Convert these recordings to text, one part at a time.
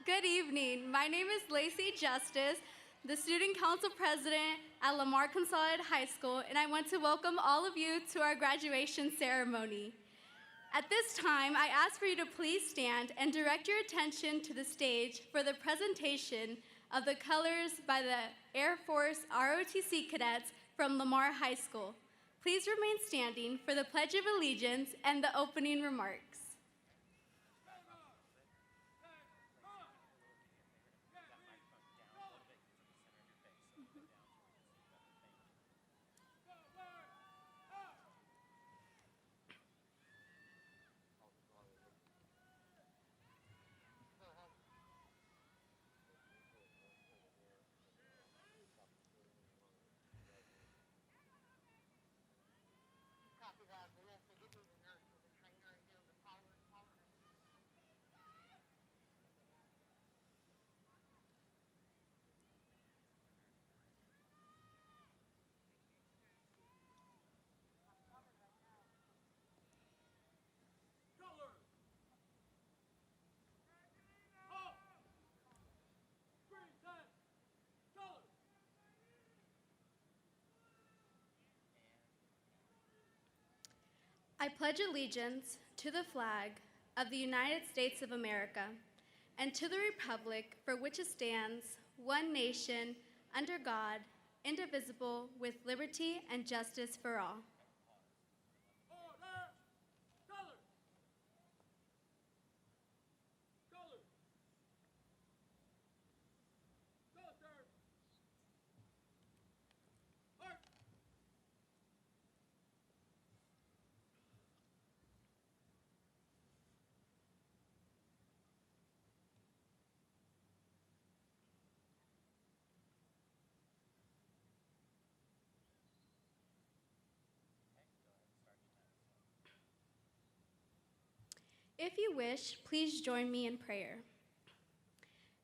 Good evening. My name is Lacey Justice, the Student Council President at Lamar Consolidated High School, and I want to welcome all of you to our graduation ceremony. At this time, I ask for you to please stand and direct your attention to the stage for the presentation of the colors by the Air Force ROTC cadets from Lamar High School. Please remain standing for the Pledge of Allegiance and the opening remarks. I pledge allegiance to the flag of the United States of America and to the republic for which it stands, one nation, under God, indivisible, with liberty and justice for all. If you wish, please join me in prayer.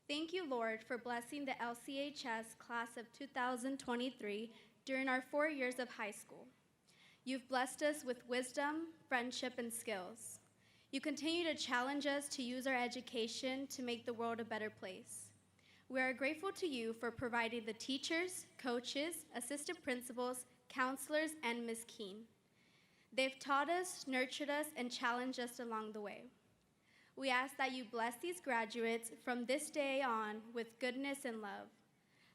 Thank you, Lord, for blessing the LCHS class of 2023 during our 4 years of high school. You've blessed us with wisdom, friendship, and skills. You continue to challenge us to use our education to make the world a better place. We are grateful to you for providing the teachers, coaches, assistant principals, counselors, and Ms. Keene. They've taught us, nurtured us, and challenged us along the way. We ask that you bless these graduates from this day on with goodness and love.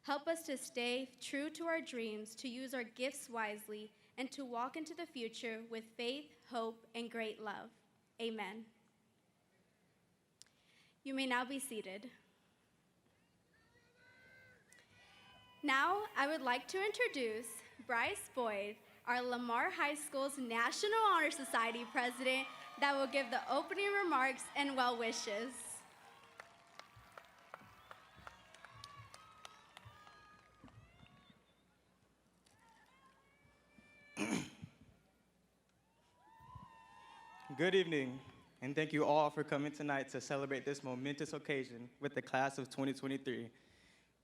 Help us to stay true to our dreams, to use our gifts wisely, and to walk into the future with faith, hope, and great love. Amen. You may now be seated. Now, I would like to introduce Bryce Boyd, our Lamar High School's National Honor Society president, that will give the opening remarks and well wishes. Good evening, and thank you all for coming tonight to celebrate this momentous occasion with the class of 2023.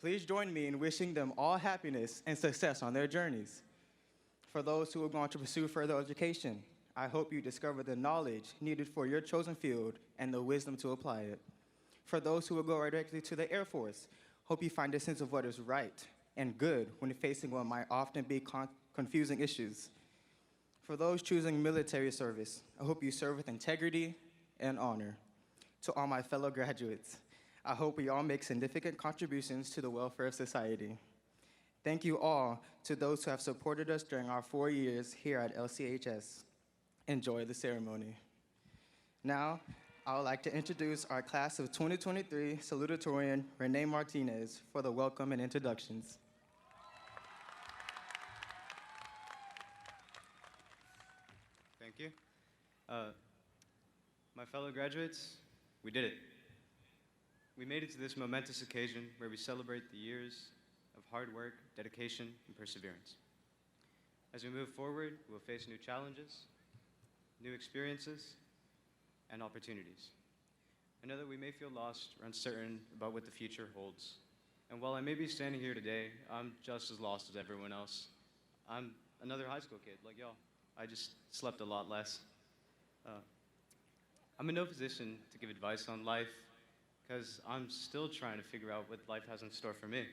Please join me in wishing them all happiness and success on their journeys. For those who are going to pursue further education, I hope you discover the knowledge needed for your chosen field and the wisdom to apply it. For those who will go directly to the Air Force, hope you find a sense of what is right and good when facing what might often be confusing issues. For those choosing military service, I hope you serve with integrity and honor. To all my fellow graduates, I hope we all make significant contributions to the welfare of society. Thank you all to those who have supported us during our 4 years here at LCHS. Enjoy the ceremony. Now, I would like to introduce our class of 2023 Salutatorian, Renee Martinez, for the welcome and introductions. Thank you. My fellow graduates, we did it. We made it to this momentous occasion where we celebrate the years of hard work, dedication, and perseverance. As we move forward, we'll face new challenges, new experiences, and opportunities. I know that we may feel lost or uncertain about what the future holds. And while I may be standing here today, I'm just as lost as everyone else. I'm another high school kid like y'all. I just slept a lot less. I'm in no position to give advice on life, because I'm still trying to figure out what life has in store for me.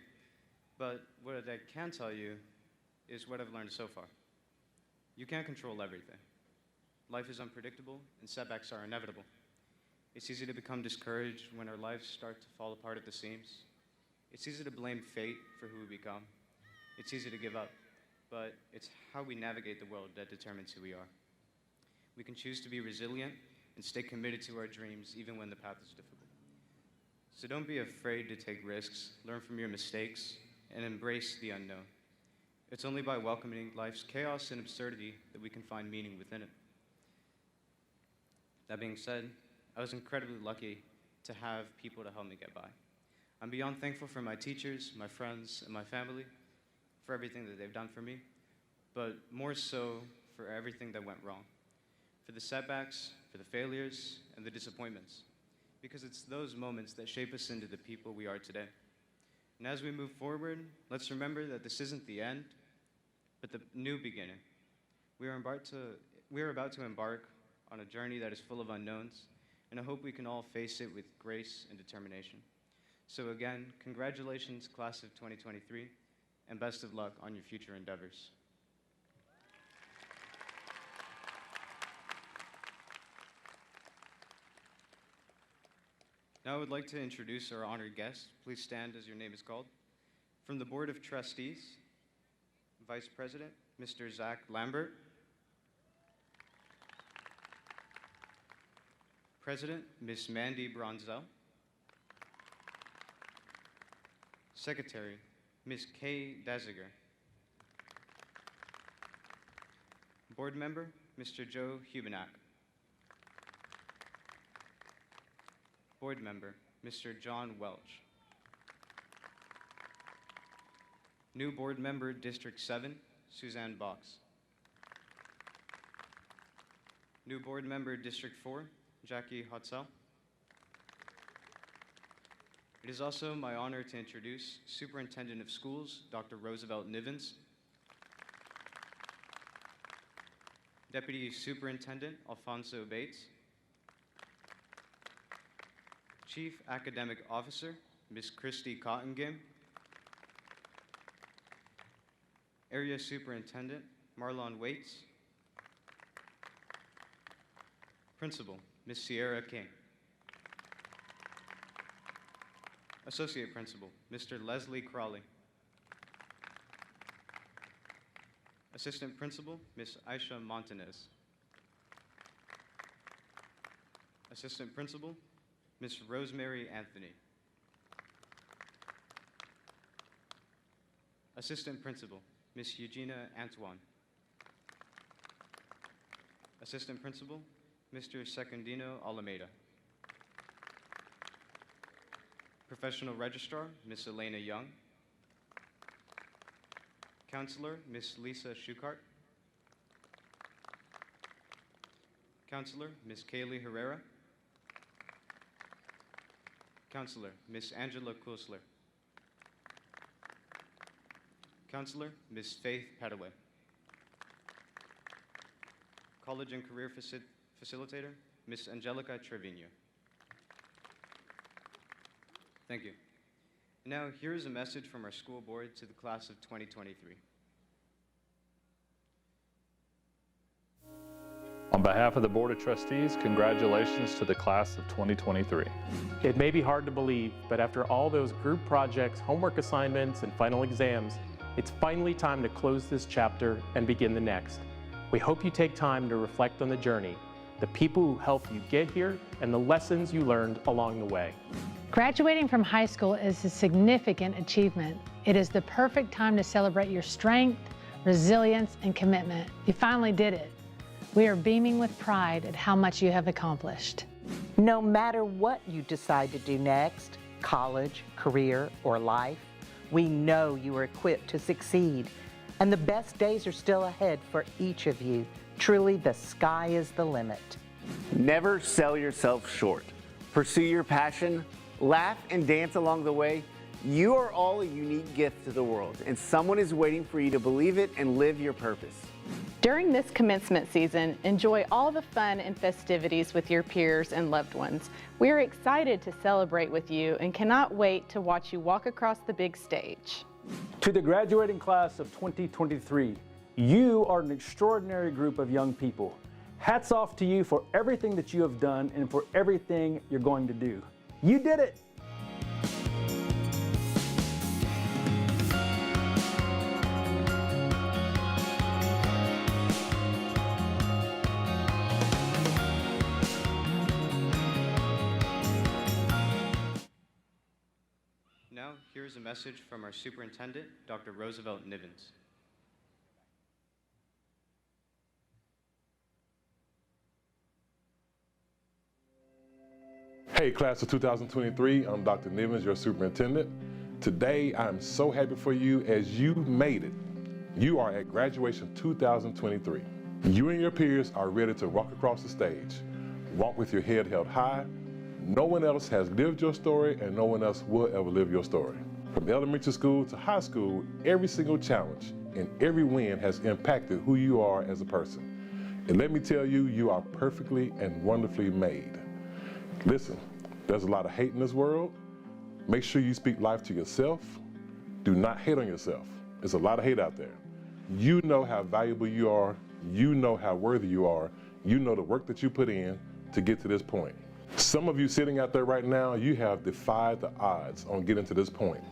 But what I can tell you is what I've learned so far. You can't control everything. Life is unpredictable, and setbacks are inevitable. It's easy to become discouraged when our lives start to fall apart at the seams. It's easy to blame fate for who we become. It's easy to give up, but it's how we navigate the world that determines who we are. We can choose to be resilient and stay committed to our dreams even when the path is difficult. So don't be afraid to take risks, learn from your mistakes, and embrace the unknown. It's only by welcoming life's chaos and absurdity that we can find meaning within it. That being said, I was incredibly lucky to have people to help me get by. I'm beyond thankful for my teachers, my friends, and my family for everything that they've done for me, but more so for everything that went wrong, for the setbacks, for the failures, and the disappointments, because it's those moments that shape us into the people we are today. And as we move forward, let's remember that this isn't the end, but the new beginning. We are about to embark on a journey that is full of unknowns, and I hope we can all face it with grace and determination. So again, congratulations, class of 2023, and best of luck on your future endeavors. Now I would like to introduce our honored guest. Please stand as your name is called. From the Board of Trustees, Vice President, Mr. Zach Lambert. President, Ms. Mandy Bronzel. Secretary, Ms. Kay Daziger. Board Member, Mr. Joe Hubenak. Board Member, Mr. John Welch. New Board Member, District 7, Suzanne Box. New Board Member, District 4, Jackie Hotzel. It is also my honor to introduce Superintendent of Schools, Dr. Roosevelt Nivens. Deputy Superintendent, Alfonso Bates. Chief Academic Officer, Ms. Christy Cottengim. Area Superintendent, Marlon Waits. Principal, Ms. Sierra King. Associate Principal, Mr. Leslie Crawley. Assistant Principal, Ms. Aisha Montanez. Assistant Principal, Ms. Rosemary Anthony. Assistant Principal, Ms. Eugenia Antoine. Assistant Principal, Mr. Secundino Alameda. Professional Registrar, Ms. Elena Young. Counselor, Ms. Lisa Schuchart. Counselor, Ms. Kaylee Herrera. Counselor, Ms. Angela Kusler. Counselor, Ms. Faith Petaway. College and Career Facilitator, Ms. Angelica Trevino. Thank you. Now, here is a message from our school board to the class of 2023. On behalf of the Board of Trustees, congratulations to the class of 2023. It may be hard to believe, but after all those group projects, homework assignments, and final exams, it's finally time to close this chapter and begin the next. We hope you take time to reflect on the journey, the people who helped you get here, and the lessons you learned along the way. Graduating from high school is a significant achievement. It is the perfect time to celebrate your strength, resilience, and commitment. You finally did it. We are beaming with pride at how much you have accomplished. No matter what you decide to do next, college, career, or life, we know you are equipped to succeed, and the best days are still ahead for each of you. Truly, the sky is the limit. Never sell yourself short. Pursue your passion, laugh and dance along the way. You are all a unique gift to the world, and someone is waiting for you to believe it and live your purpose. During this commencement season, enjoy all the fun and festivities with your peers and loved ones. We are excited to celebrate with you and cannot wait to watch you walk across the big stage. To the graduating class of 2023, you are an extraordinary group of young people. Hats off to you for everything that you have done and for everything you're going to do. You did it! Now, here's a message from our superintendent, Dr. Roosevelt Nivens. Hey, class of 2023, I'm Dr. Nivens, your superintendent. Today, I'm so happy for you as you made it. You are at graduation 2023. You and your peers are ready to walk across the stage. Walk with your head held high. No one else has lived your story and no one else will ever live your story. From elementary school to high school, every single challenge and every win has impacted who you are as a person. And let me tell you, you are perfectly and wonderfully made. Listen, there's a lot of hate in this world. Make sure you speak life to yourself. Do not hate on yourself. There's a lot of hate out there. You know how valuable you are. You know how worthy you are. You know the work that you put in to get to this point. Some of you sitting out there right now, you have defied the odds on getting to this point.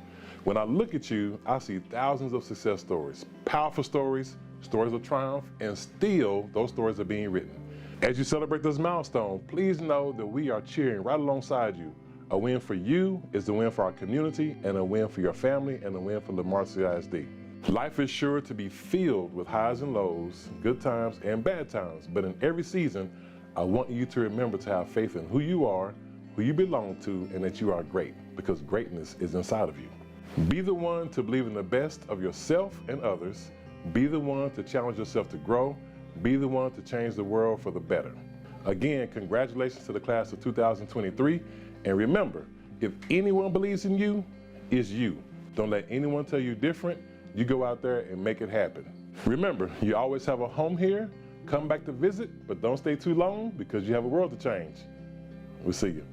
When I look at you, I see thousands of success stories, powerful stories, stories of triumph, and still those stories are being written. As you celebrate this milestone, please know that we are cheering right alongside you. A win for you is a win for our community, and a win for your family, and a win for Lamar CISD. Life is sure to be filled with highs and lows, good times and bad times, but in every season, I want you to remember to have faith in who you are, who you belong to, and that you are great, because greatness is inside of you. Be the one to believe in the best of yourself and others. Be the one to challenge yourself to grow. Be the one to change the world for the better. Again, congratulations to the class of 2023. And remember, if anyone believes in you, it's you. Don't let anyone tell you different. You go out there and make it happen. Remember, you always have a home here. Come back to visit, but don't stay too long because you have a world to change. We'll see you.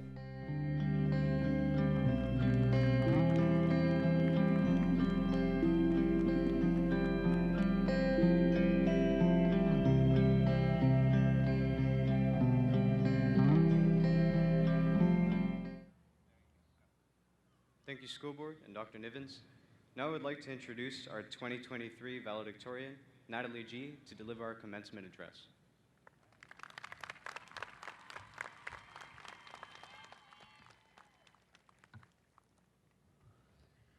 Thank you, School Board and Dr. Nivens. Now I would like to introduce our 2023 Valedictorian, Natalie G., to deliver our commencement address.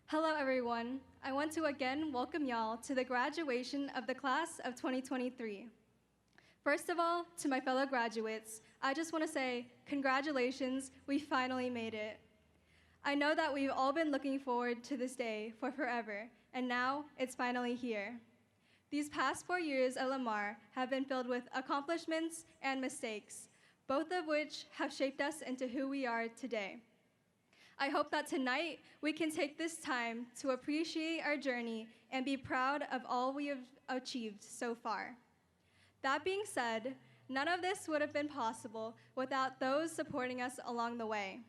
Hello, everyone. I want to again welcome y'all to the graduation of the class of 2023. First of all, to my fellow graduates, I just want to say congratulations, we finally made it. I know that we've all been looking forward to this day for forever, and now it's finally here. These past 4 years at Lamar have been filled with accomplishments and mistakes, both of which have shaped us into who we are today. I hope that tonight we can take this time to appreciate our journey and be proud of all we have achieved so far. That being said, none of this would have been possible without those supporting us along the way.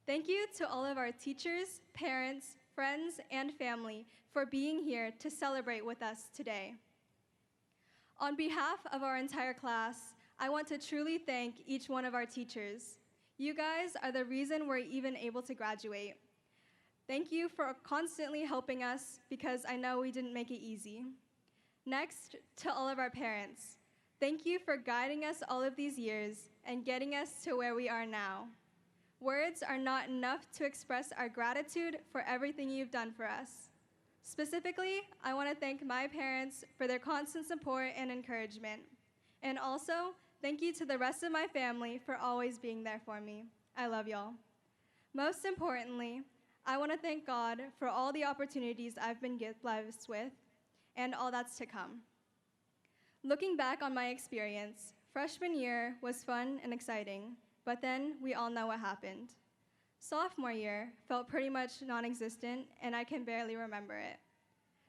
Thank you to all of our teachers, parents, friends, and family for being here to celebrate with us today. On behalf of our entire class, I want to truly thank each one of our teachers. You guys are the reason we're even able to graduate. Thank you for constantly helping us because I know we didn't make it easy. Next, to all of our parents, thank you for guiding us all of these years and getting us to where we are now. Words are not enough to express our gratitude for everything you've done for us. Specifically, I want to thank my parents for their constant support and encouragement. And also, thank you to the rest of my family for always being there for me. I love y'all. Most importantly, I want to thank God for all the opportunities I've been blessed with and all that's to come. Looking back on my experience, freshman year was fun and exciting, but then we all know what happened. Sophomore year felt pretty much non-existent, and I can barely remember it.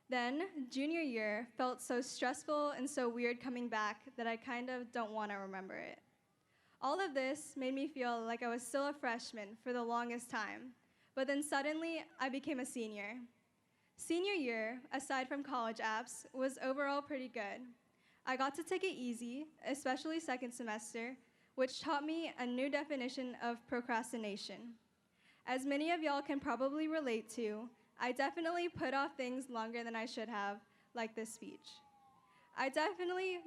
Then, junior year felt so stressful and so weird coming back that I kind of don't want to remember it. All of this made me feel like I was still a freshman for the longest time, but then suddenly I became a senior. Senior year, aside from college apps, was overall pretty good. I got to take it easy, especially second semester, which taught me a new definition of procrastination. As many of y'all can probably relate to, I definitely put off things longer than I should have, like this speech. I definitely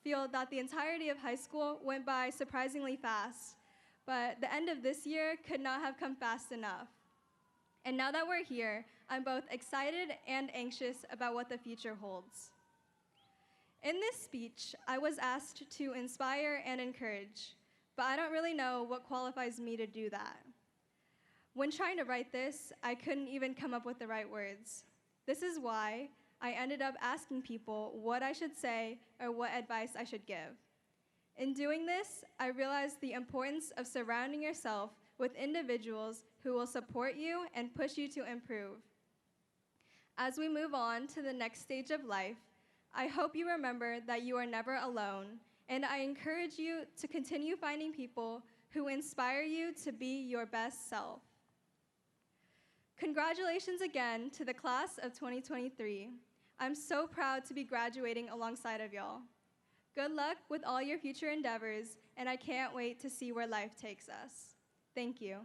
feel that the entirety of high school went by surprisingly fast, but the end of this year could not have come fast enough. And now that we're here, I'm both excited and anxious about what the future holds. In this speech, I was asked to inspire and encourage, but I don't really know what qualifies me to do that. When trying to write this, I couldn't even come up with the right words. This is why I ended up asking people what I should say or what advice I should give. In doing this, I realized the importance of surrounding yourself with individuals who will support you and push you to improve. As we move on to the next stage of life, I hope you remember that you are never alone, and I encourage you to continue finding people who inspire you to be your best self. Congratulations again to the class of 2023. I'm so proud to be graduating alongside of y'all. Good luck with all your future endeavors, and I can't wait to see where life takes us. Thank you.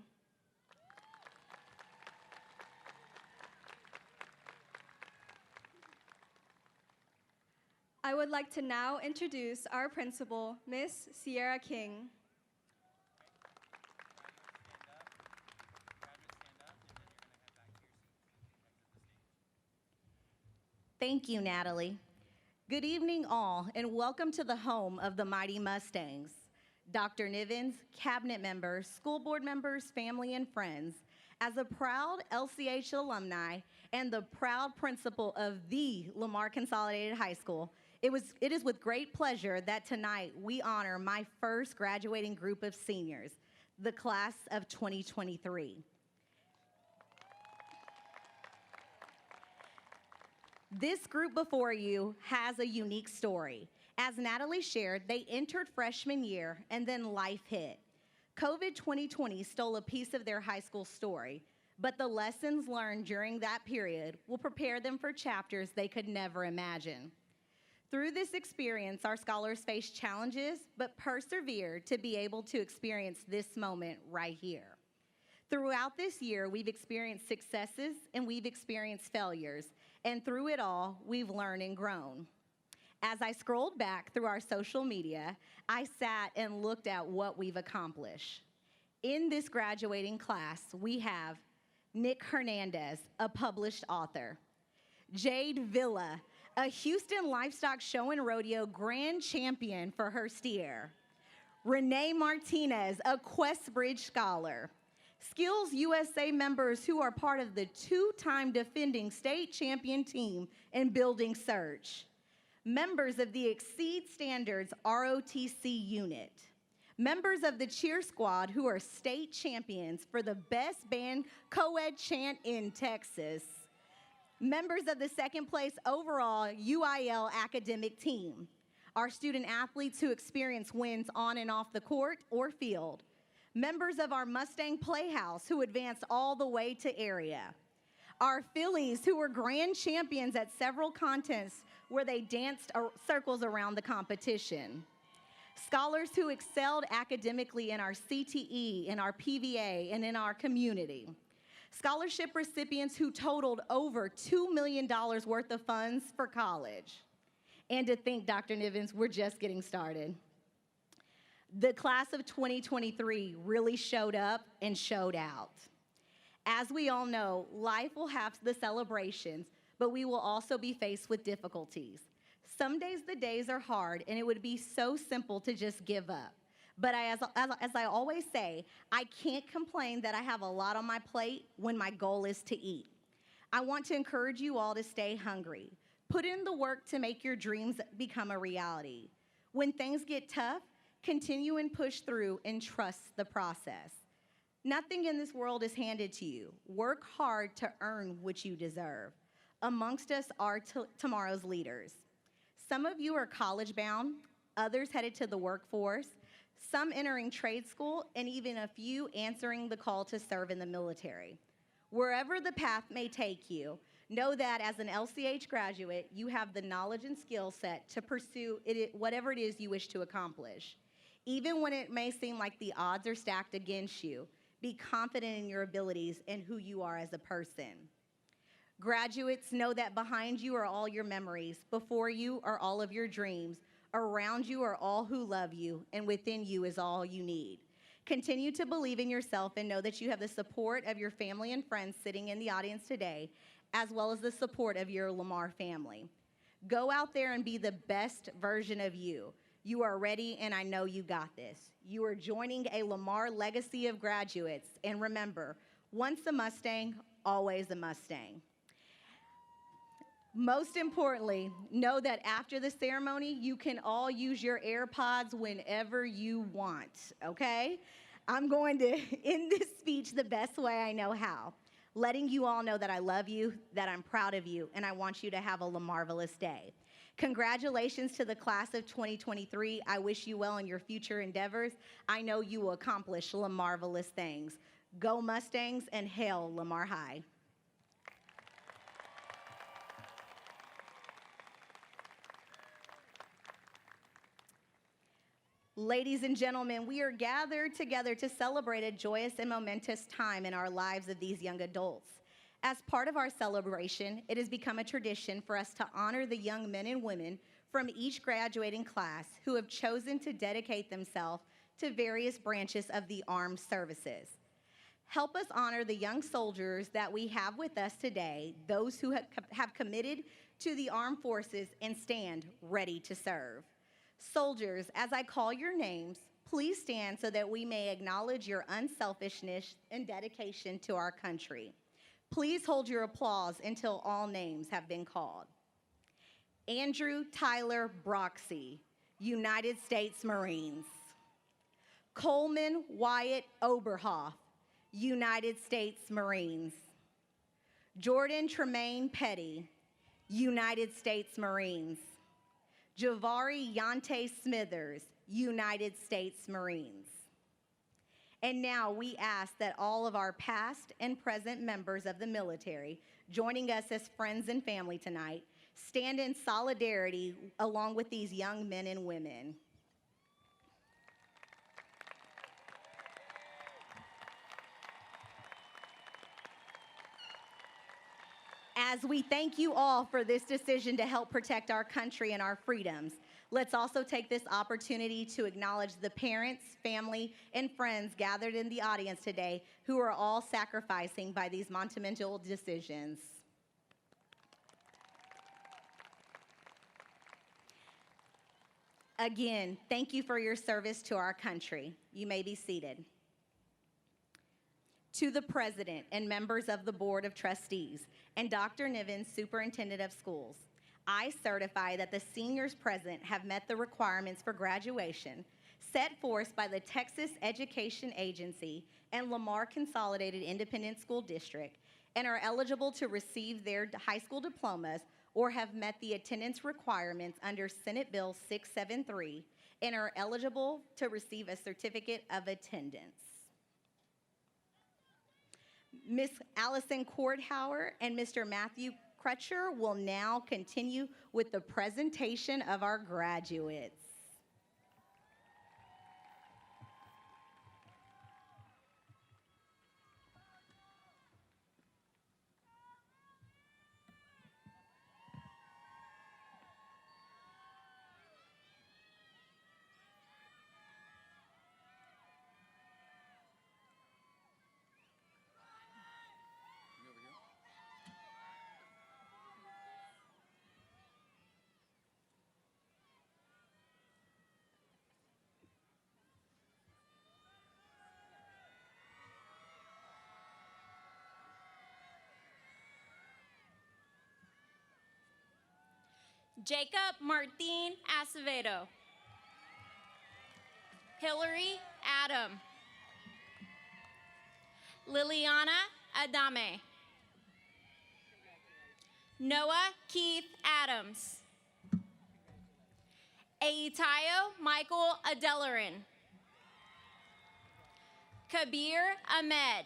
I would like to now introduce our principal, Miss Sierra King. Thank you, Natalie. Good evening, all, and welcome to the home of the Mighty Mustangs. Dr. Nivens, cabinet members, school board members, family, and friends, as a proud LCH alumni and the proud principal of the Lamar Consolidated High School, it is with great pleasure that tonight we honor my first graduating group of seniors, the class of 2023. This group before you has a unique story. As Natalie shared, they entered freshman year and then life hit. COVID 2020 stole a piece of their high school story, but the lessons learned during that period will prepare them for chapters they could never imagine. Through this experience, our scholars faced challenges, but persevered to be able to experience this moment right here. Throughout this year, we've experienced successes and we've experienced failures, and through it all, we've learned and grown. As I scrolled back through our social media, I sat and looked at what we've accomplished. In this graduating class, we have Nick Hernandez, a published author, Jade Villa, a Houston livestock show and rodeo grand champion for her steer, Renee Martinez, a Questbridge scholar, Skills USA members who are part of the two-time defending state champion team in building search, members of the Exceed Standards ROTC unit, members of the cheer squad who are state champions for the best band co-ed chant in Texas, members of the second place overall UIL academic team, our student athletes who experience wins on and off the court or field, members of our Mustang Playhouse who advanced all the way to area, our fillies who were grand champions at several contests where they danced circles around the competition, scholars who excelled academically in our CTE, in our PVA, and in our community, scholarship recipients who totaled over $2 million worth of funds for college. And to think, Dr. Nivens, we're just getting started. The class of 2023 really showed up and showed out. As we all know, life will have the celebrations, but we will also be faced with difficulties. Some days the days are hard, and it would be so simple to just give up. But as I always say, I can't complain that I have a lot on my plate when my goal is to eat. I want to encourage you all to stay hungry. Put in the work to make your dreams become a reality. When things get tough, continue and push through and trust the process. Nothing in this world is handed to you. Work hard to earn what you deserve. amongst us are tomorrow's leaders. Some of you are college-bound, others headed to the workforce, some entering trade school, and even a few answering the call to serve in the military. Wherever the path may take you, know that as an LCH graduate, you have the knowledge and skill set to pursue whatever it is you wish to accomplish. Even when it may seem like the odds are stacked against you, be confident in your abilities and who you are as a person. Graduates, know that behind you are all your memories, before you are all of your dreams, around you are all who love you, and within you is all you need. Continue to believe in yourself and know that you have the support of your family and friends sitting in the audience today, as well as the support of your Lamar family. Go out there and be the best version of you. You are ready, and I know you got this. You are joining a Lamar legacy of graduates, and remember, once a Mustang, always a Mustang. Most importantly, know that after the ceremony, you can all use your AirPods whenever you want, okay? I'm going to end this speech the best way I know how, letting you all know that I love you, that I'm proud of you, and I want you to have a Lamarvelous day. Congratulations to the class of 2023. I wish you well in your future endeavors. I know you will accomplish Lamarvelous things. Go Mustangs and hail Lamar High. Ladies and gentlemen, we are gathered together to celebrate a joyous and momentous time in our lives of these young adults. As part of our celebration, it has become a tradition for us to honor the young men and women from each graduating class who have chosen to dedicate themselves to various branches of the armed services. Help us honor the young soldiers that we have with us today, those who have committed to the armed forces and stand ready to serve. Soldiers, as I call your names, please stand so that we may acknowledge your unselfishness and dedication to our country. Please hold your applause until all names have been called. Andrew Tyler Broxy, United States Marines. Coleman Wyatt Oberhoff, United States Marines. Jordan Tremaine Petty, United States Marines. Javari Yante Smithers, United States Marines. And now we ask that all of our past and present members of the military, joining us as friends and family tonight, stand in solidarity along with these young men and women. As we thank you all for this decision to help protect our country and our freedoms, let's also take this opportunity to acknowledge the parents, family, and friends gathered in the audience today who are all sacrificing by these monumental decisions. Again, thank you for your service to our country. You may be seated. To the President and members of the Board of Trustees and Dr. Niven, Superintendent of Schools, I certify that the seniors present have met the requirements for graduation set forth by the Texas Education Agency and Lamar Consolidated Independent School District and are eligible to receive their high school diplomas or have met the attendance requirements under Senate Bill 673 and are eligible to receive a certificate of attendance. Ms. Allison Cordhauer and Mr. Matthew Crutcher will now continue with the presentation of our graduates. Jacob Martin Acevedo. Hillary Adam. Liliana Adame. Noah Keith Adams. Aitayo Michael Adelerin. Kabir Ahmed.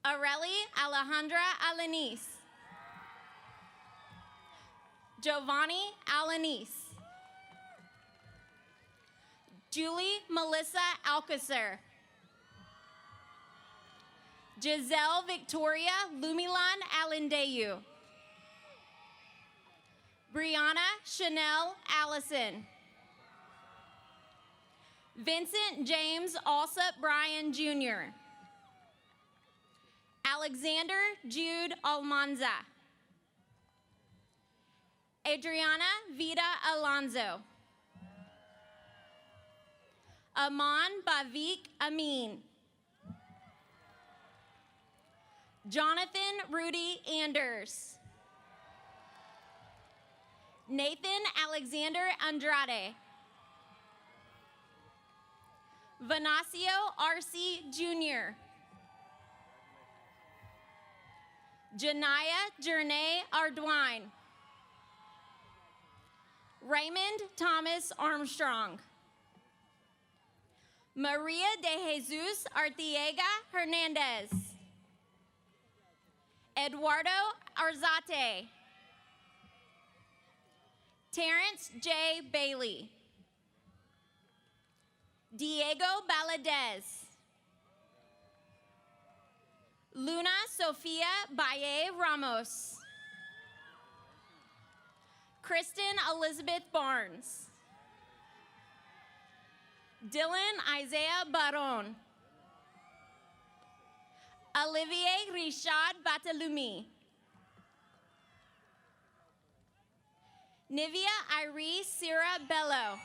Areli Alejandra Alanis. Giovanni Alanis. Julie Melissa Alcacer. Giselle Victoria Lumilan Alindeyu. Brianna Chanel Allison. Vincent James Alsup Bryan Jr. Alexander Jude Almanza. Adriana Vida Alonso. Aman Bavik Amin. Jonathan Rudy Anders. Nathan Alexander Andrade. Vanacio Arce Jr. Janaya Jernay Ardwine. Raymond Thomas Armstrong. Maria de Jesus Artiega Hernandez. Eduardo Arzate. Terrence J. Bailey. Diego Valadez. Luna Sofia Baye Ramos. Kristen Elizabeth Barnes. Dylan Isaiah Baron. Olivier Richard Batalumi. Nivea Irie Sierra Bello.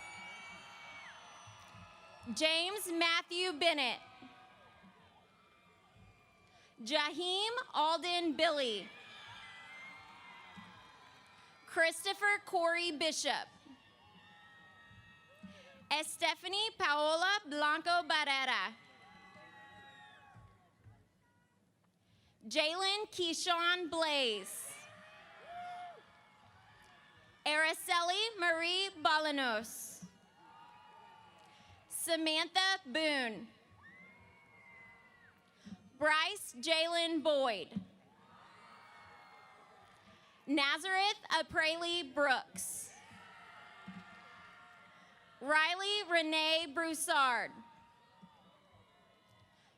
James Matthew Bennett. Jaheim Alden Billy. Christopher Corey Bishop. Estefany Paola Blanco Barrera. Jalen Keyshawn Blaze. Araceli Marie Balanos. Samantha Boone. Bryce Jalen Boyd. Nazareth Apreli Brooks. Riley Renee Broussard.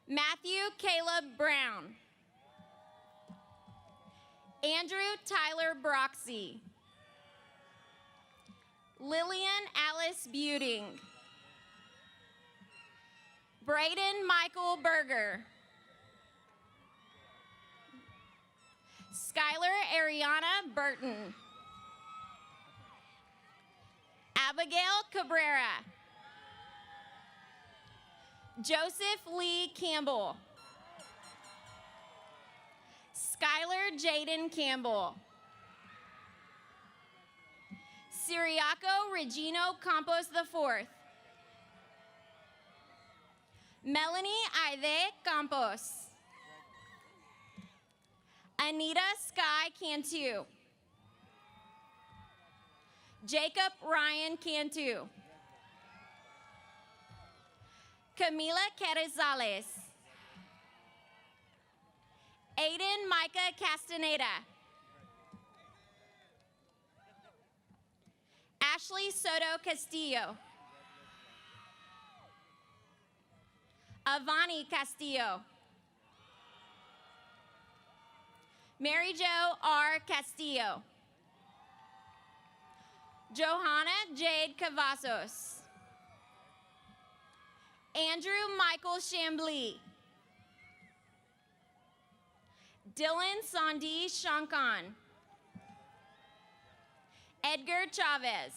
Matthew Caleb Brown. Andrew Tyler Broxy. Lillian Alice Buting. Braden Michael Berger. Skylar Ariana Burton. Abigail Cabrera. Joseph Lee Campbell. Skylar Jaden Campbell. Siriaco Regino Campos IV. Melanie Aide Campos. Anita Sky Cantu. Jacob Ryan Cantu. Camila Carrizales. Aiden Micah Castaneda. Ashley Soto Castillo. Avani Castillo. Mary Jo R. Castillo. Johanna Jade Cavazos. Andrew Michael Chambly. Dylan Sandi Shankan. Edgar Chavez.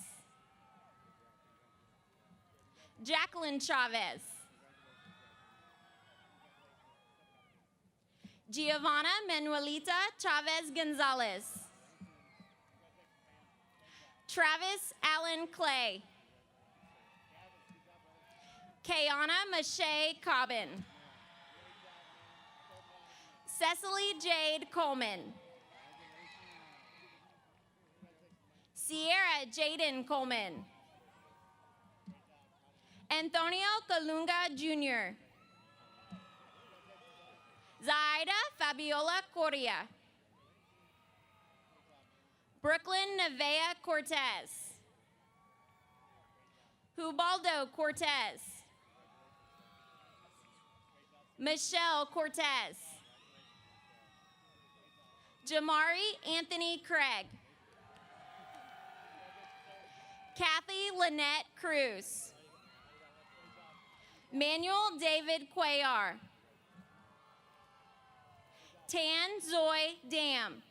Jacqueline Chavez. Giovanna Manuelita Chavez Gonzalez. Travis Allen Clay. Kayana Mache Cobbin. Cecily Jade Coleman. Sierra Jaden Coleman. Antonio Colunga Jr. Zaida Fabiola Correa. Brooklyn Nevea Cortez. Hubaldo Cortez. Michelle Cortez. Jamari Anthony Craig. Kathy Lynette Cruz. Manuel David Cuellar. Tan Zoe Dam.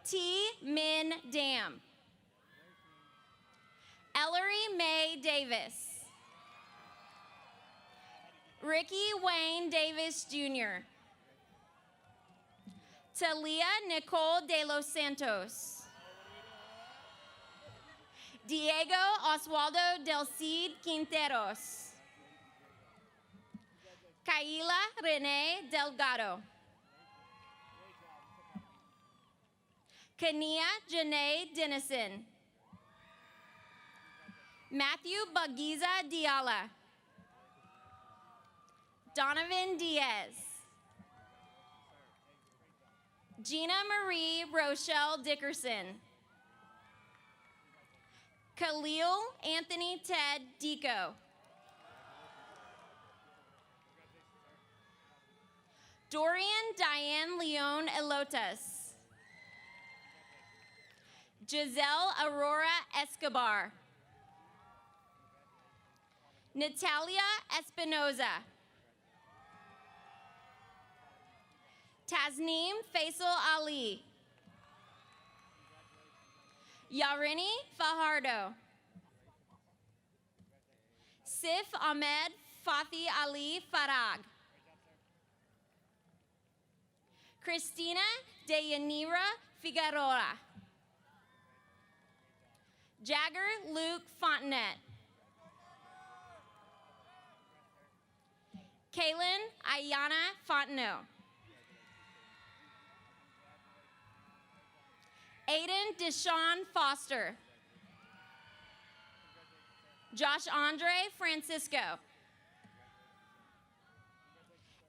T. Min Dam. Ellery Mae Davis. Ricky Wayne Davis Jr. Talia Nicole de los Santos. Diego Oswaldo del Cid Quinteros. Kaila Renee Delgado. Kania Janae Dennison. Matthew Bagiza Diala. Donovan Diaz. Gina Marie Rochelle Dickerson. Khalil Anthony Ted Deco. Dorian Diane Leon Elotas. Giselle Aurora Escobar. Natalia Espinoza. Tasneem Faisal Ali. Yarini Fajardo. Sif Ahmed Fathi Ali Farag. Christina Deyanira Figueroa. Jagger Luke Fontanet. Kaylin Ayana Fontenot. Aiden Deshawn Foster. Josh Andre Francisco.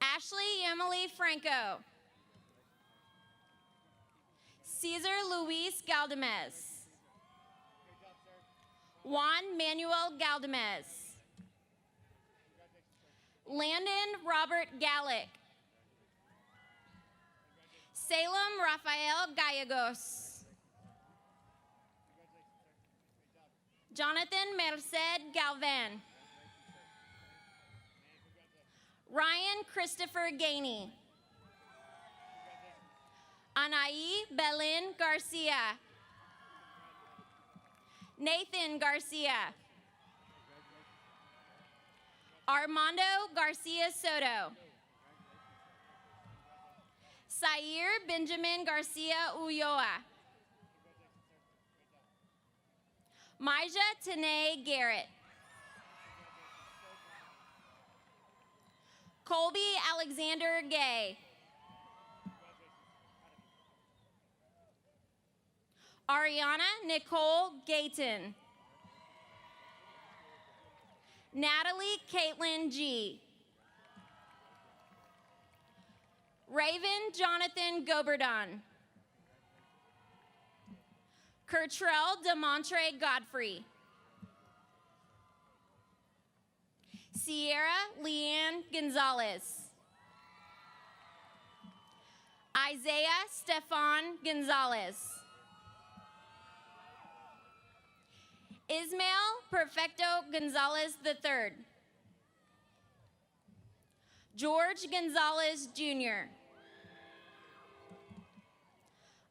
Ashley Emily Franco. Cesar Luis Galdamez. Juan Manuel Galdamez. Landon Robert Gallick. Salem Rafael Gallegos. Jonathan Merced Galvan. Ryan Christopher Gainey. Anaí Belen Garcia. Nathan Garcia. Armando Garcia Soto. Sair Benjamin Garcia Ulloa. Maija Tanae Garrett. Colby Alexander Gay. Ariana Nicole Gayton. Natalie Caitlin G. Raven Jonathan Goberdon. Kertrell DeMontre Godfrey. Sierra Leanne Gonzalez. Isaiah Stefan Gonzalez. Ismael Perfecto Gonzalez III. George Gonzalez Jr.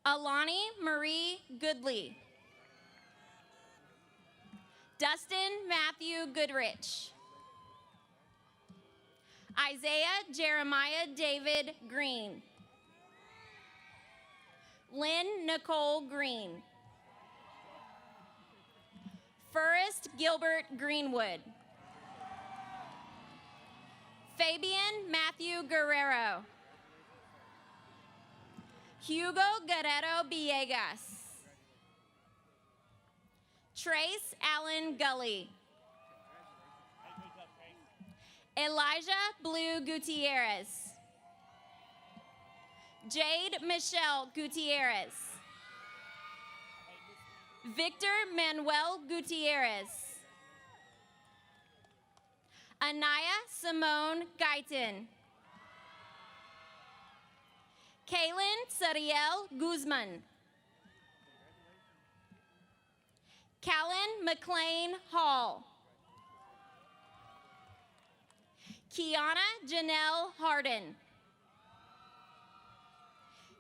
Alani Marie Goodley. Dustin Matthew Goodrich. Isaiah Jeremiah David Green. Lynn Nicole Green. Forrest Gilbert Greenwood. Fabian Matthew Guerrero. Hugo Guerrero Villegas. Trace Allen Gully. Elijah Blue Gutierrez. Jade Michelle Gutierrez. Victor Manuel Gutierrez. Anaya Simone Guyton. Kaylin Sariel Guzman. Callan McLean Hall. Kiana Janelle Harden.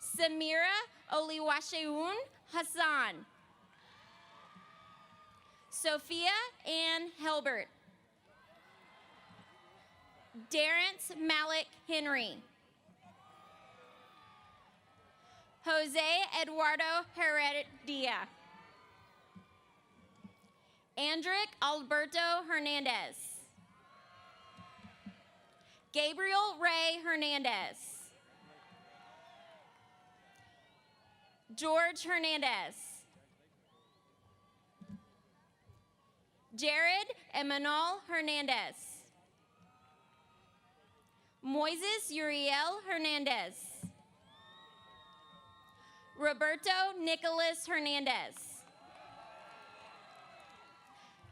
Samira Oliwasheun Hassan. Sophia Ann Helbert. Darrence Malik Henry. Jose Eduardo Heredia. Andrick Alberto Hernandez. Gabriel Ray Hernandez. George Hernandez. Jared Emmanuel Hernandez. Moises Uriel Hernandez. Roberto Nicholas Hernandez.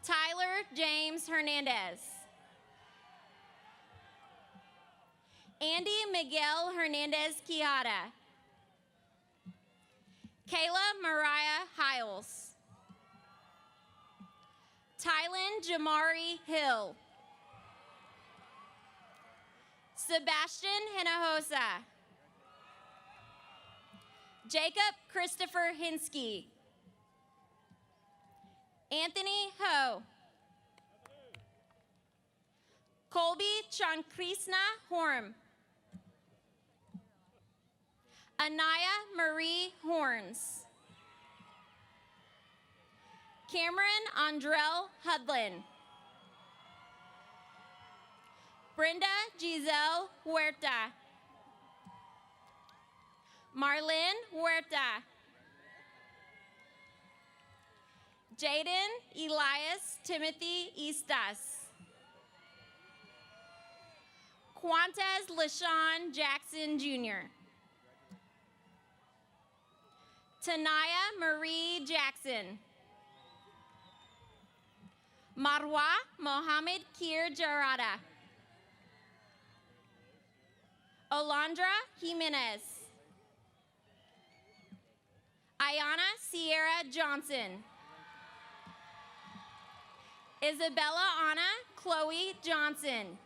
Tyler James Hernandez. Andy Miguel Hernandez Quijada. Kayla Mariah Hiles. Tylen Jamari Hill. Sebastian Hinojosa. Jacob Christopher Hinsky. Anthony Ho. Colby Chankrishna Horm. Anaya Marie Horns. Cameron Andrell Hudlin. Brenda Giselle Huerta. Marlene Huerta. Jaden Elias Timothy Eastas. Quantez LaShawn Jackson Jr. Tanaya Marie Jackson. Marwa Mohammed Kir Jarada. Olandra Jimenez. Ayana Sierra Johnson. Isabella Anna Chloe Johnson.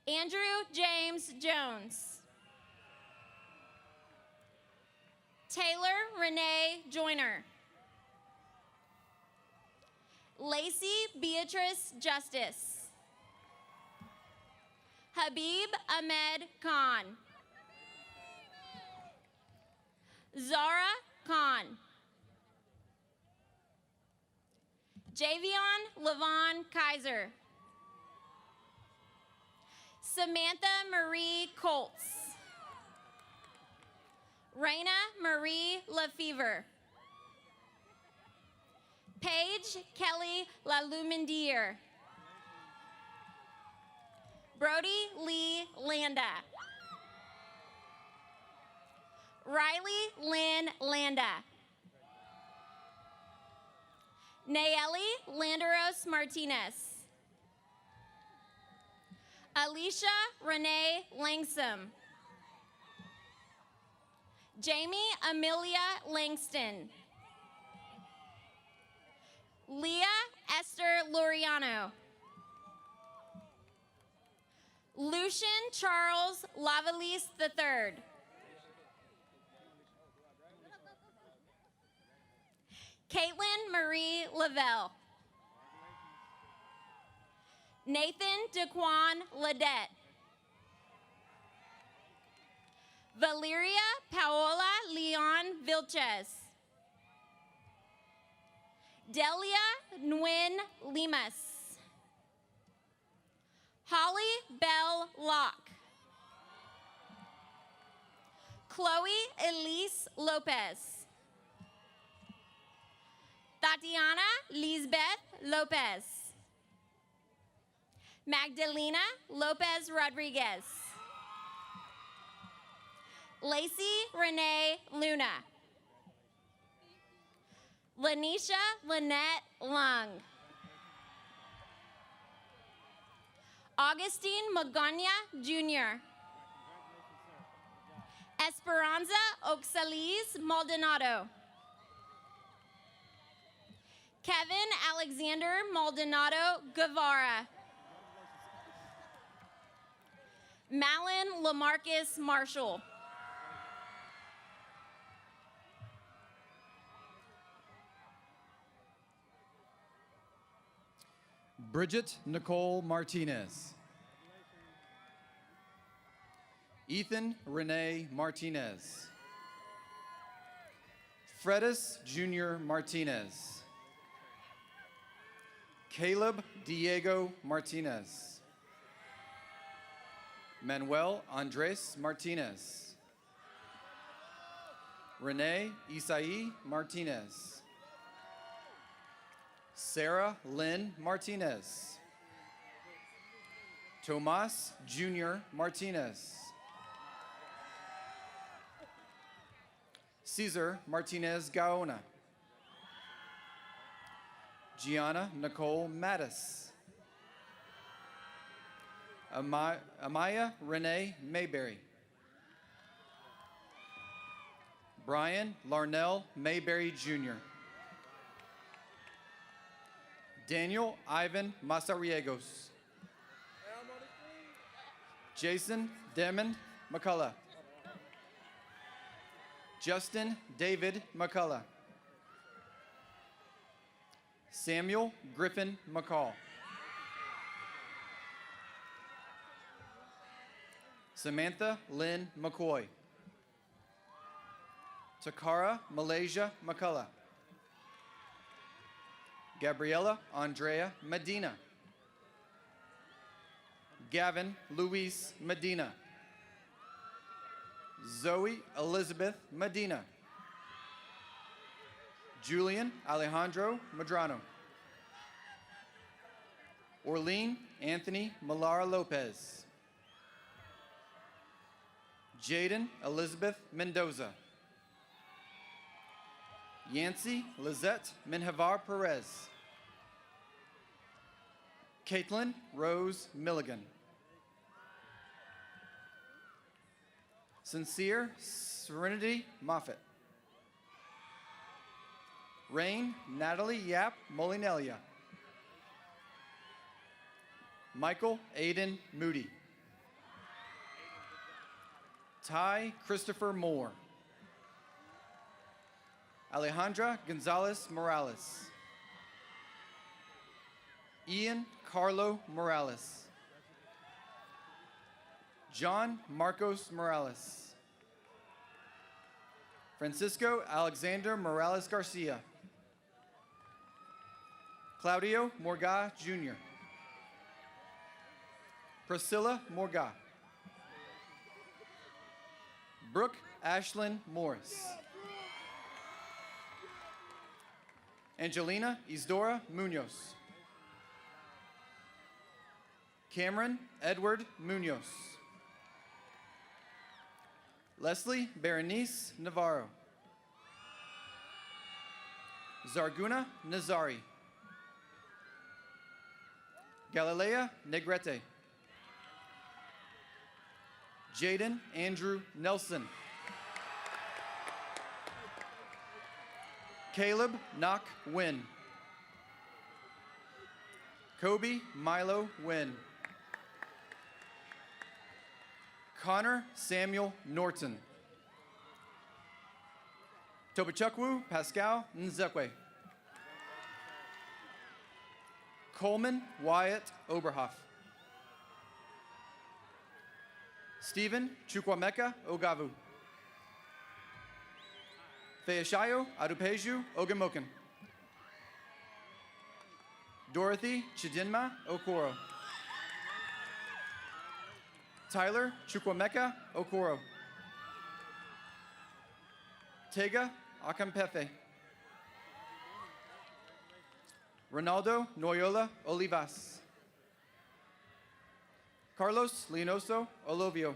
Andrew James Jones. Taylor Renee Joyner. Lacey Beatrice Justice. Habib Ahmed Khan. Zara Khan. Javion Levon Kaiser. Samantha Marie Colts. Raina Marie Lefevre. Paige Kelly LaLumendier. Brody Lee Landa. Riley Lynn Landa. Nayeli Landeros Martinez. Alicia Renee Langsam. Jamie Amelia Langston. Leah Esther Loriano. Lucian Charles Lavalise III. Caitlin Marie Lavelle. Nathan Daquan Ledette. Valeria Paola Leon Vilches. Delia Nguyen Limas. Holly Bell Locke. Chloe Elise Lopez. Tatiana Lisbeth Lopez. Magdalena Lopez Rodriguez. Lacey Renee Luna. Lanisha Lynette Lung. Augustine Magana Jr. Esperanza Oxalis Maldonado. Kevin Alexander Maldonado Guevara. Malin Lamarcus Marshall. Bridget Nicole Martinez. Ethan Renee Martinez. Fredis Jr. Martinez. Caleb Diego Martinez. Manuel Andres Martinez. Renee Isai Martinez. Sarah Lynn Martinez. Tomas Jr. Martinez. Cesar Martinez Gaona. Gianna Nicole Mattis. Amaya Renee Mayberry. Brian Larnell Mayberry Jr. Daniel Ivan Masariegos. Jason Demond McCullough. Justin David McCullough. Samuel Griffin McCall. Samantha Lynn McCoy. Takara Malaysia McCullough. Gabriela Andrea Medina. Gavin Luis Medina. Zoe Elizabeth Medina. Julian Alejandro Medrano. Orlean Anthony Malara Lopez. Jaden Elizabeth Mendoza. Yancy Lizette Menjavar Perez. Caitlin Rose Milligan. Sincere Serenity Moffett. Rain Natalie Yap Molinelia. Michael Aiden Moody. Ty Christopher Moore. Alejandra Gonzalez Morales. Ian Carlo Morales. John Marcos Morales. Francisco Alexander Morales Garcia. Claudio Morga Jr. Priscilla Morga. Brooke Ashlyn Morris. Angelina Isidora Munoz. Cameron Edward Munoz. Leslie Berenice Navarro. Zarguna Nazari. Galilea Negrete. Jaden Andrew Nelson. Caleb Knock Wynn. Kobe Milo Wynn. Connor Samuel Norton. Tobachukwu Pascal Nzekwe. Coleman Wyatt Oberhoff. Stephen Chukwameka Ogavu. Feashayo Adupeju Ogemoken. Dorothy Chidinma Okoro. Tyler Chukwemeka Okoro. Tega Akampefe. Ronaldo Noyola Olivas. Carlos Leonoso Olovio.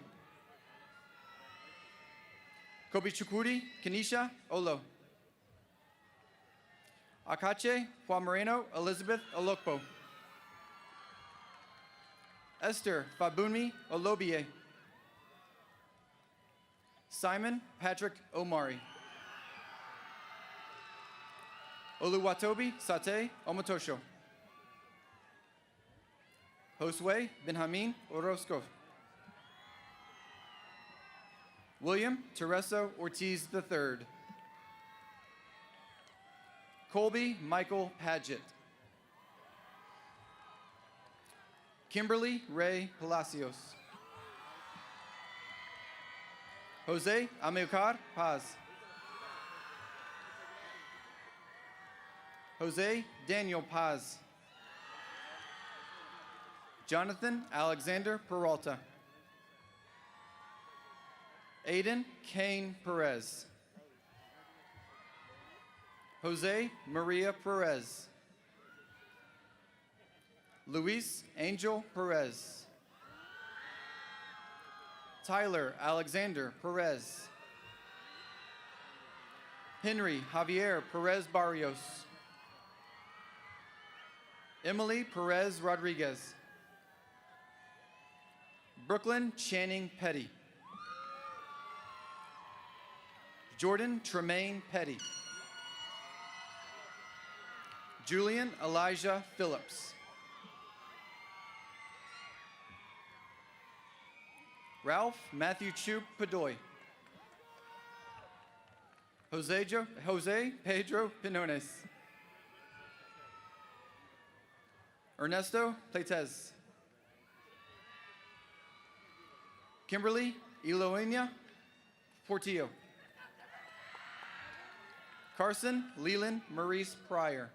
Kobe Chukuri Kanisha Olo. Akache Juan Moreno Elizabeth Olokpo. Esther Fabunmi Olobie. Simon Patrick Omari. Oluwatobi Sate Omotosho. Josue Benjamin Orozco. William Tereso Ortiz III. Colby Michael Padgett. Kimberly Ray Palacios. Jose Amilcar Paz. Jose Daniel Paz. Jonathan Alexander Peralta. Aiden Kane Perez. Jose Maria Perez. Luis Angel Perez. Tyler Alexander Perez. Henry Javier Perez Barrios. Emily Perez Rodriguez. Brooklyn Channing Petty. Jordan Tremaine Petty. Julian Elijah Phillips. Ralph Matthew Chu Padoy. Jose Pedro Pinones. Ernesto Pletez. Kimberly Eloina Portillo. Carson Leland Maurice Pryor.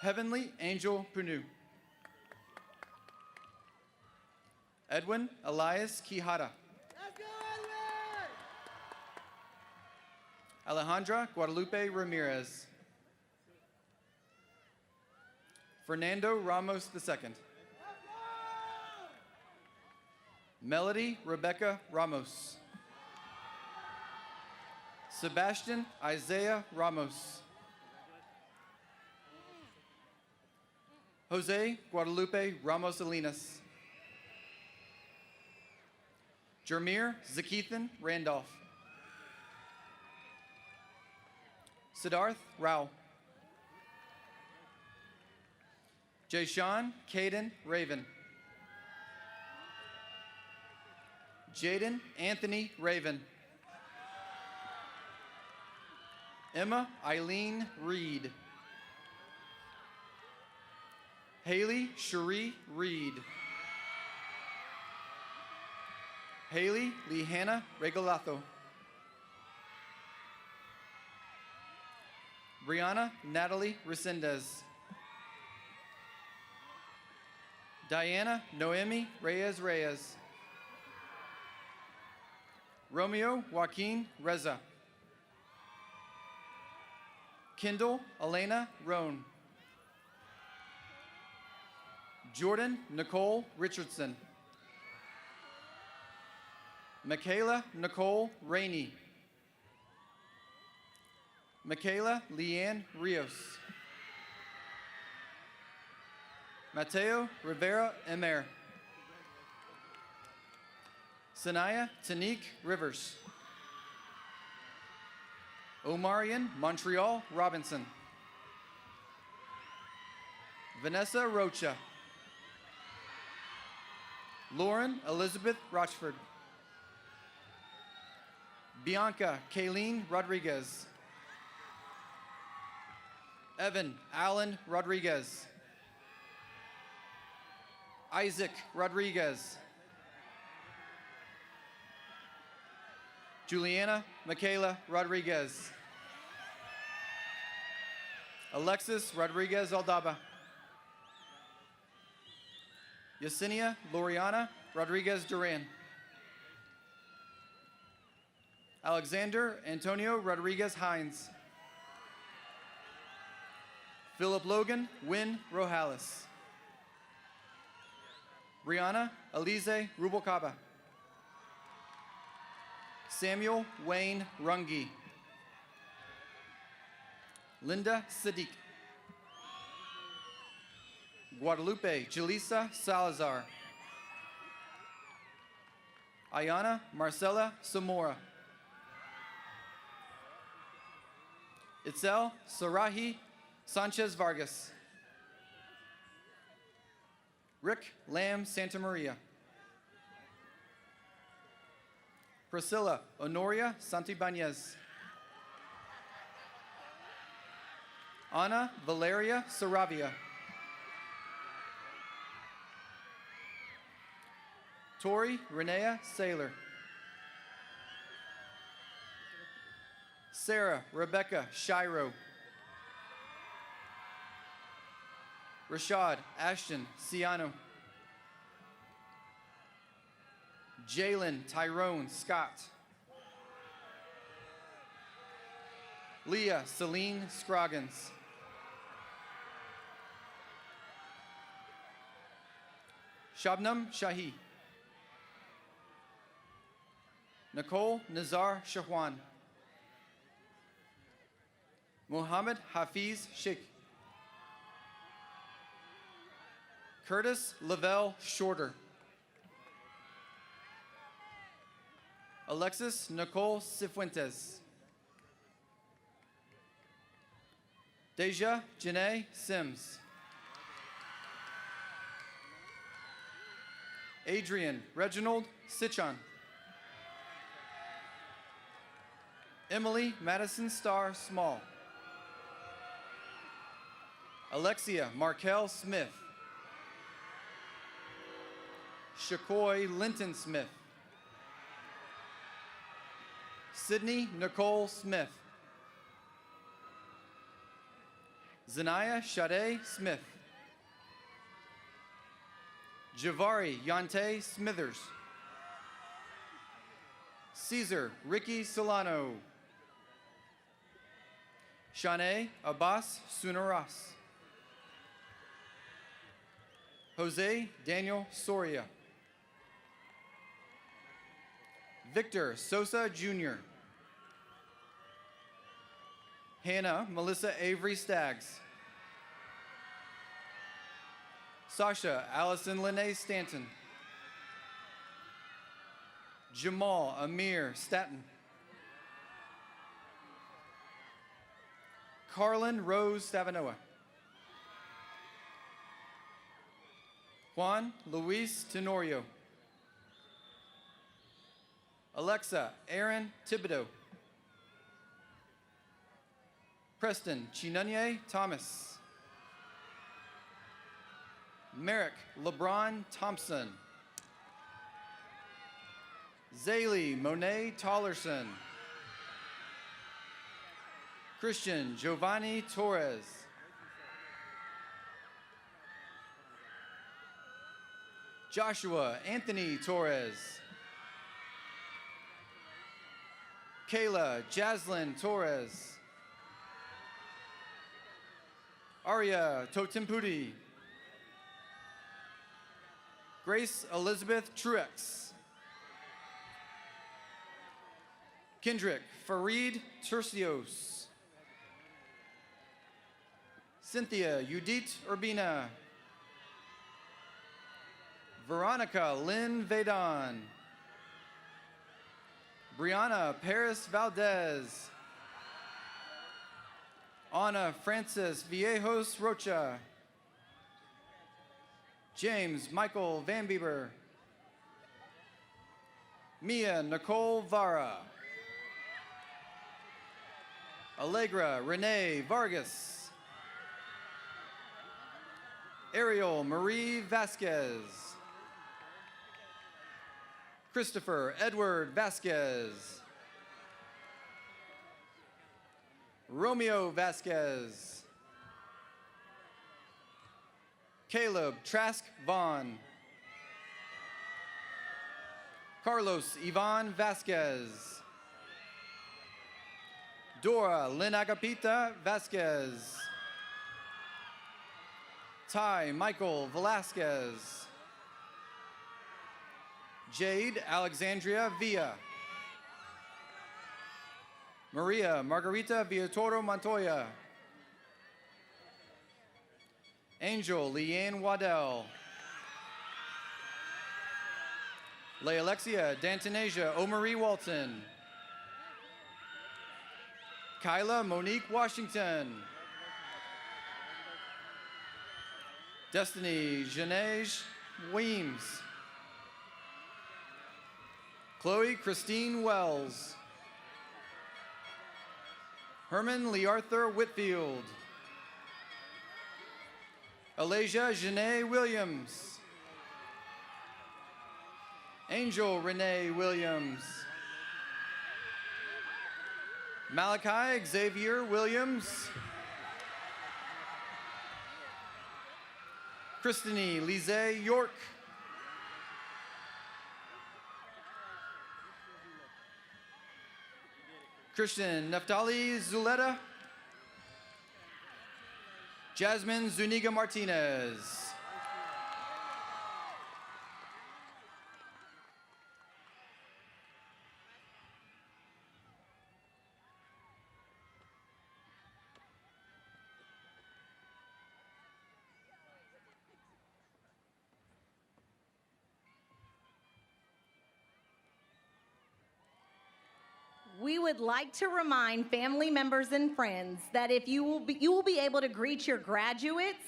Heavenly Angel Punu. Edwin Elias Quijada. Alejandra Guadalupe Ramirez. Fernando Ramos II. Melody Rebecca Ramos. Sebastian Isaiah Ramos. Jose Guadalupe Ramos Salinas. Jermir Zakethan Randolph. Siddharth Rao. Jayshawn Caden Raven. Jaden Anthony Raven. Emma Eileen Reed. Haley Cherie Reed. Haley Lehanna Regalato. Brianna Natalie Resendez. Diana Noemi Reyes Reyes. Romeo Joaquin Reza. Kendall Elena Roan. Jordan Nicole Richardson. Michaela Nicole Rainey. Michaela Leanne Rios. Mateo Rivera Emer. Sanaya Tanique Rivers. Omarion Montreal Robinson. Vanessa Rocha. Lauren Elizabeth Rochford. Bianca Kayleen Rodriguez. Evan Allen Rodriguez. Isaac Rodriguez. Juliana Michaela Rodriguez. Alexis Rodriguez Aldaba. Yesenia Loriana Rodriguez Duran. Alexander Antonio Rodriguez Hines. Philip Logan Wynn Rojales. Brianna Alize Rubalcaba. Samuel Wayne Rungi. Linda Sadiq. Guadalupe Jaleesa Salazar. Ayana Marcela Zamora. Itzel Sarahi Sanchez Vargas. Rick Lamb Santa Maria. Priscilla Honoria Santibanez. Ana Valeria Saravia. Tori Renea Saylor. Sarah Rebecca Shiro. Rashad Ashton Ciano. Jalen Tyrone Scott. Leah Celine Scroggins. Shabnam Shahi. Nicole Nazar Shahwan. Mohammed Hafiz Sheikh. Curtis Lavelle Shorter. Alexis Nicole Cifuentes. Deja Janae Sims. Adrian Reginald Sichon. Emily Madison Starr Small. Alexia Markel Smith. Shakoy Linton Smith. Sydney Nicole Smith. Zanaya Shade Smith. Javari Yante Smithers. Caesar Ricky Solano. Shanae Abbas Sunaras. Jose Daniel Soria. Victor Sosa Jr. Hannah Melissa Avery Staggs. Sasha Allison Lene Stanton. Jamal Amir Staton. Carlin Rose Stavanoa. Juan Luis Tenorio. Alexa Aaron Thibodeau. Preston Chinunye Thomas. Merrick LeBron Thompson. Zaylee Monet Tollerson. Christian Giovanni Torres. Joshua Anthony Torres. Kayla Jaslyn Torres. Aria Totemputi. Grace Elizabeth Truex. Kendrick Farid Tercios. Cynthia Judith Urbina. Veronica Lynn Vedon. Brianna Paris Valdez. Ana Francis Viejos Rocha. James Michael Van Bieber. Mia Nicole Vara. Allegra Renee Vargas. Ariel Marie Vasquez. Christopher Edward Vasquez. Romeo Vasquez. Caleb Trask Vaughn. Carlos Ivan Vasquez. Dora Lynn Agapita Vasquez. Ty Michael Velasquez. Jade Alexandria Villa. Maria Margarita Villatoro Montoya. Angel Leanne Waddell. Lealexia Dantanasia O'Marie Walton. Kyla Monique Washington. Destiny Janege Weems. Chloe Christine Wells. Herman Lee Arthur Whitfield. Alasia Janae Williams. Angel Renee Williams. Malachi Xavier Williams. Christine Lise York. Christian Neftali Zuleta. Jasmine Zuniga Martinez. We would like to remind family members and friends that if you will be able to greet your graduates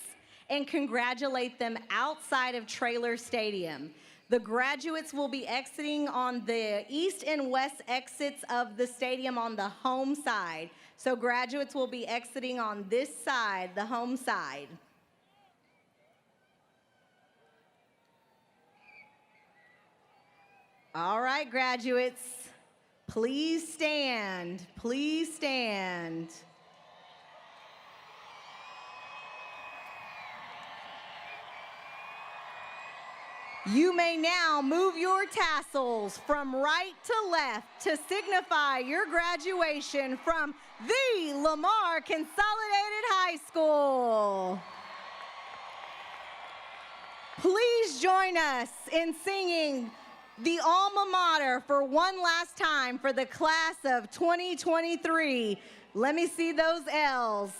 and congratulate them outside of Traylor Stadium. The graduates will be exiting on the east and west exits of the stadium on the home side. So graduates will be exiting on this side, the home side. All right, graduates. Please stand. Please stand. You may now move your tassels from right to left to signify your graduation from the Lamar Consolidated High School. Please join us in singing the alma mater for one last time for the class of 2023. Let me see those L's.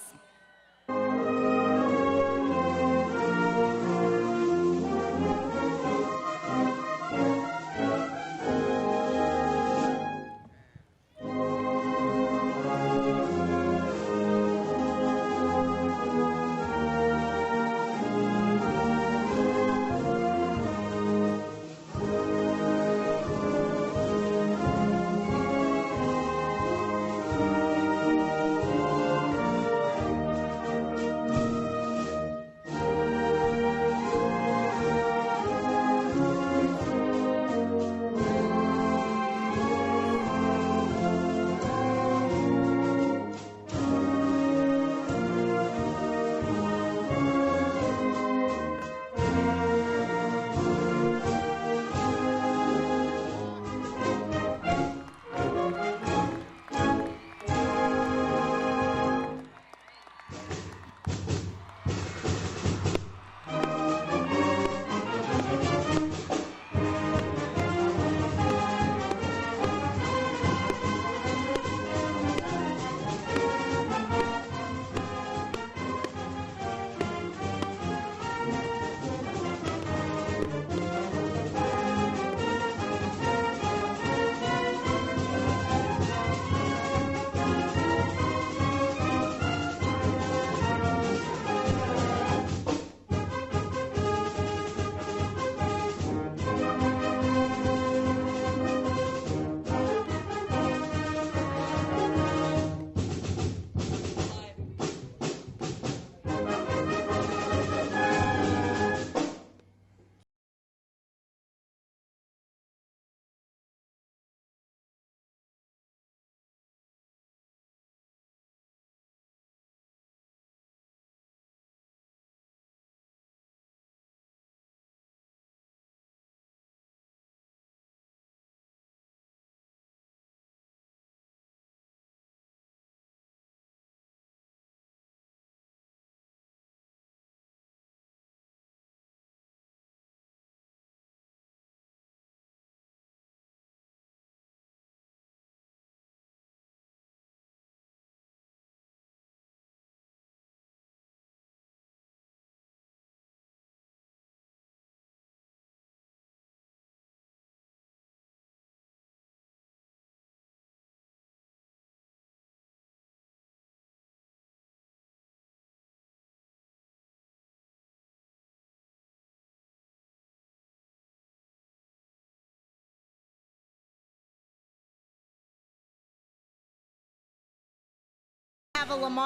have a Lamar